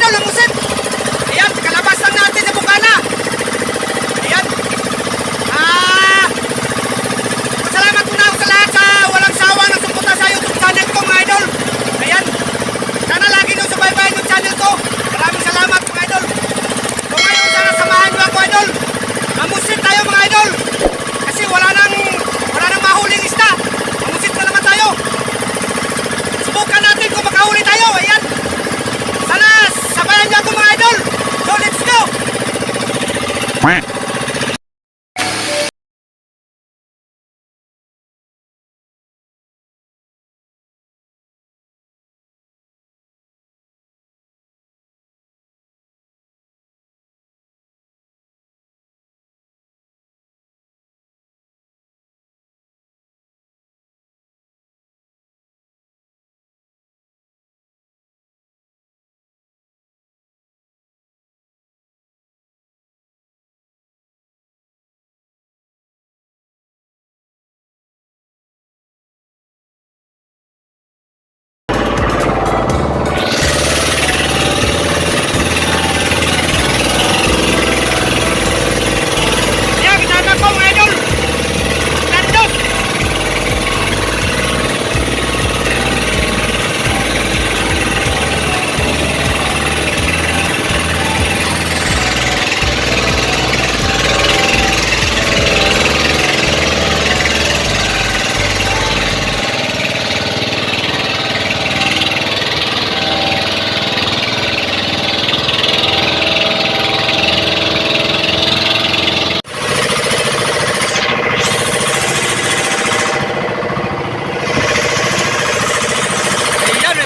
idol, ang musit. Ayan, kalabas lang natin sa bukana. Ayan. Salamat muna ako sa lahat sa walang sawang nasuporta sa YouTube channel ko mga idol. Ayan. Sana lagi nyo subaybayan yung channel ko. Maraming salamat mga idol. So ngayon sana samahan nyo ako idol. Mamusit tayo mga idol. Kasi wala nang mahuling isda. Mamusit na naman tayo. Subukan natin kung makahuli tayo. Ayan. Sana sabayan nyo ako mga idol. So let's go.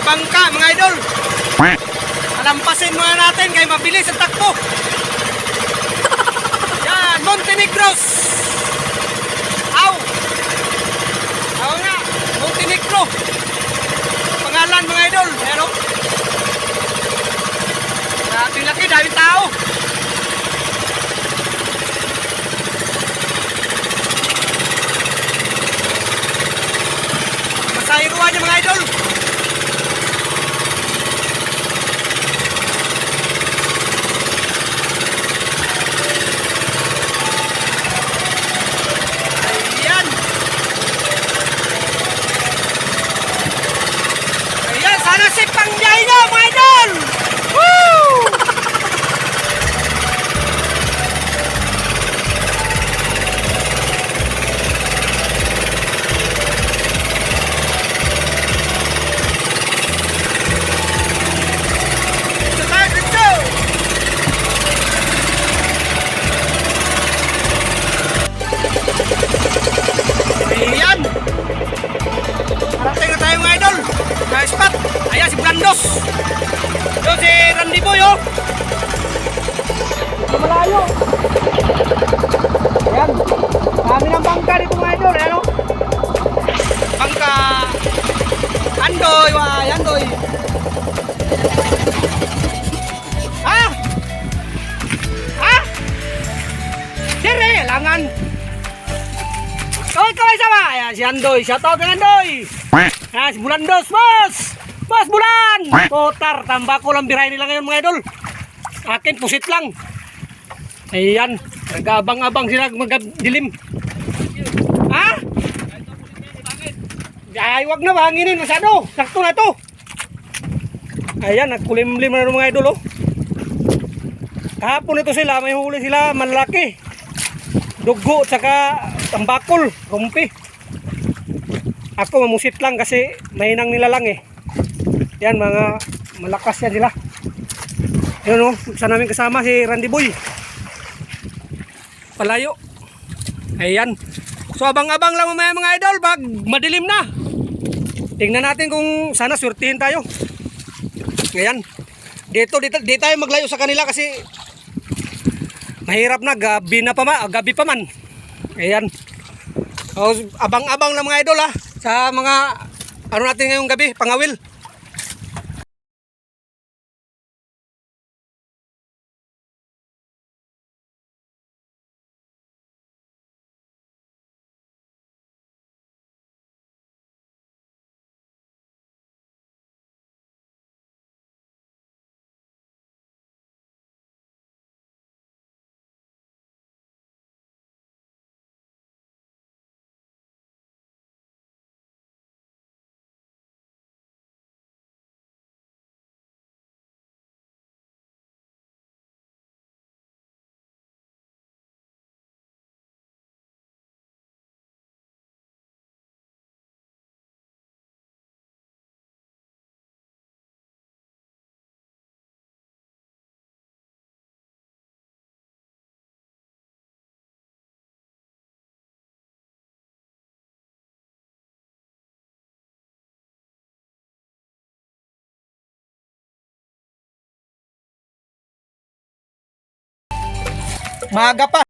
Bangka mga idol. Alampasin muna natin kay mabilis ang takbo. Yan, Montenegros. Aw. Aw nga, Montenegro. Pangalan mga idol. Pero ating laki, daming tao. Masairuan niya mga idol. Nasip pang biyahe nyo mga idol! Woo! Ayan! Parating na tayo mga idol! Spot! Ayan si Blandos! Doon si Randy Boy oh! Malayo! Ayan! Dami ng bangka dito mga idol! Ayan oh! Bangka! Andoy! Wah! Andoy! Ha? Ha? Dire! Langan! Kaway sama! Ayan si Andoy! Shoutout kang Andoy! Ah, si Bulandos, boss! Boss Bulan! Potar, tambako lang birahin nila ngayon mga idol. Akin, pusit lang. Ayan, nag-abang-abang sila mag-dilim. Ha? Ay, wag na, hanginin masyado. Sakto na to. Ayan, nagkulimlim na mga idol, oh. Kahapon ito sila, may huli sila, malaki. Dugo, tsaka tambakol, rumpi. Ako mamusit lang kasi mahinang nila lang eh. Yan, mga malakas yan sila. Yan o, isa namin kasama si Randy Boy. Palayo. Ayan. So abang-abang lang mamaya mga idol pag madilim na. Tingnan natin kung sana swertihin tayo. Ayan. Dito tayo maglayo sa kanila kasi mahirap na, gabi pa man. Ayan. So, abang-abang lang mga idol ha. Sa mga ano natin ngayong gabi, pangawil. Maaga pa.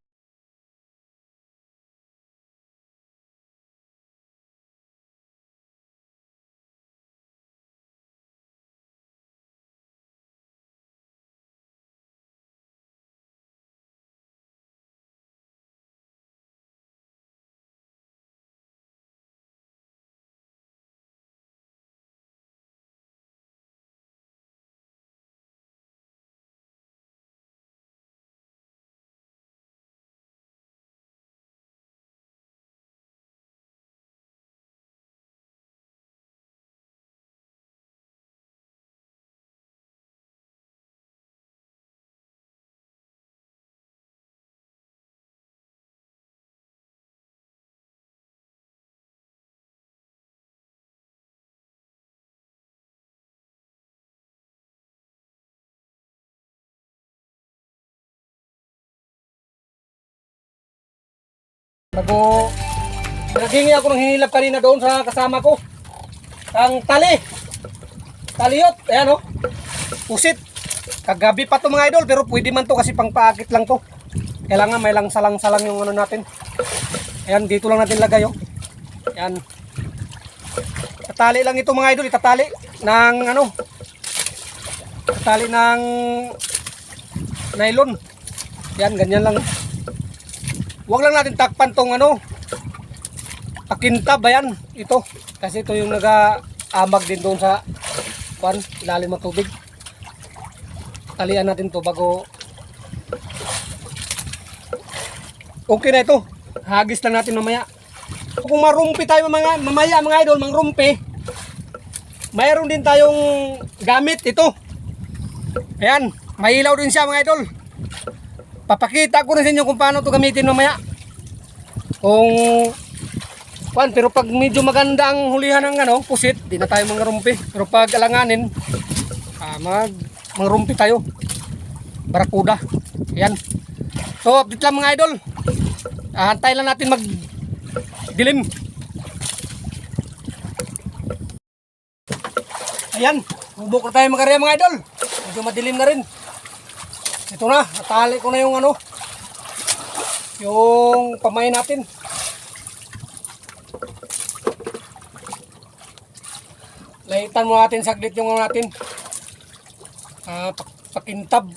Bago, naghingi ako ng hinilap kanina doon sa kasama ko. Ang tali. Taliyot. Ayan o. Pusit. Kagabi pa to mga idol. Pero pwede man to kasi pang paakit lang to. Kailangan may lang salang-salang yung ano natin. Ayan, dito lang natin lagay o. Ayan. Tatali lang ito mga idol. Itatali ng ano. Tatali ng nylon. Ayan, ganyan lang. Huwag lang natin takpan tong ano, pakintab, ayan, ito. Kasi ito yung nag-aamag din doon sa ilalim ng tubig. Talian natin to bago. Okay na ito. Hagis lang natin mamaya. Kung marumpi tayo mamaya mga idol, mangrumpi, mayroon din tayong gamit ito. Ayan, may ilaw din siya mga idol. Papakita ko na sa inyo kung paano ito gamitin mamaya. Pero pag medyo maganda ang hulihan ng ano, pusit, di na tayo mangrumpi. Pero pag alanganin, mangrumpi tayo. Barakuda. Ayan. So, update lang mga idol. Hantay lang natin magdilim. Ayan. Bubuk na tayo magarya mga idol. Medyo madilim na rin. Ito na, natali ko na yung ano, yung pamay natin. Laitan mo natin saglit yung ano natin, pakintab.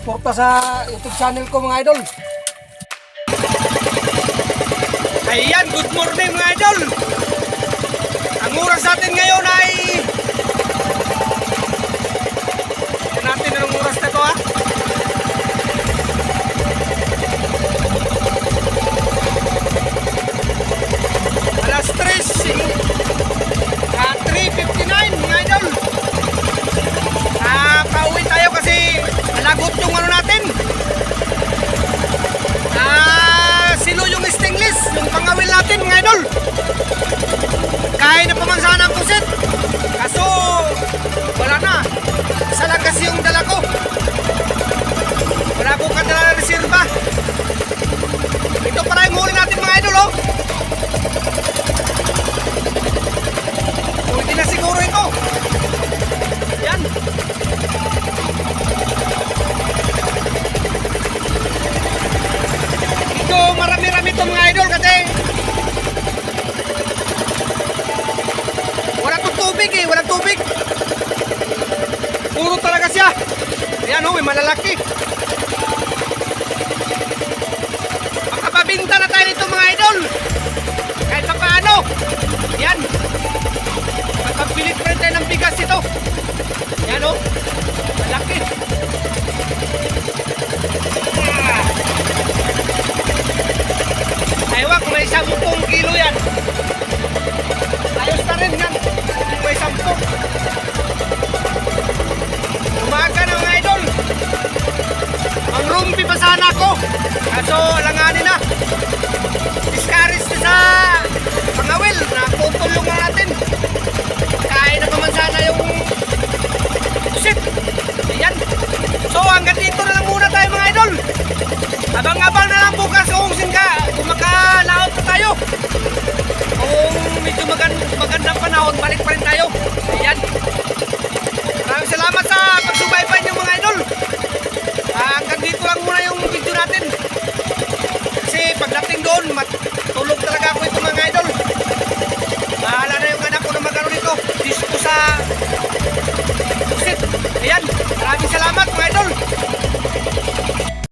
suporta sa YouTube channel ko mga idol. Ayan, good morning mga idol. Ang oras natin ngayon ay... Tignan natin anong oras na to ha. Alas 3:59 mga idol. Pauwi tayo kasi malagot yung ano natin. Silo yung stainless, yung pangawil natin mga idol. Kaya na paman sana ang pusit. Kaso wala na. Isa lang kasi yung dala ko. Wala akong kadala na reserva. Ito pala yung huli natin mga idol oh. Pwede na siguro ito. Yan. Ito marami-rami ito mga idol kasi wala itong tubig eh. Walang tubig. Puro talaga siya. Ayan oh, may malalaki. Makapabinta na tayo nito mga idol. Kahit pa paano. Yan. Magpapilit pa rin tayo ng bigas ito. Yan o. Malaki. Ewan kung may 10 kilo yan. Ayos na rin yan. Kung may 10. Umaga na mga idol. Mangrumpi pa sana ako. Kaso langanin na. Discourage na sa pangawil. Naputulong na natin. Kain na paman sana yung shit. Ayan. So hanggang dito na lang muna tayo mga idol. Abang-abang na lang bukas kung makalaot na tayo. Kung medyo magandang panahon, balik pa rin tayo. Ayan. Maraming salamat sa pagsubaybay niyo mga idol. Hanggang dito lang muna yung video natin. Kasi pagdating doon,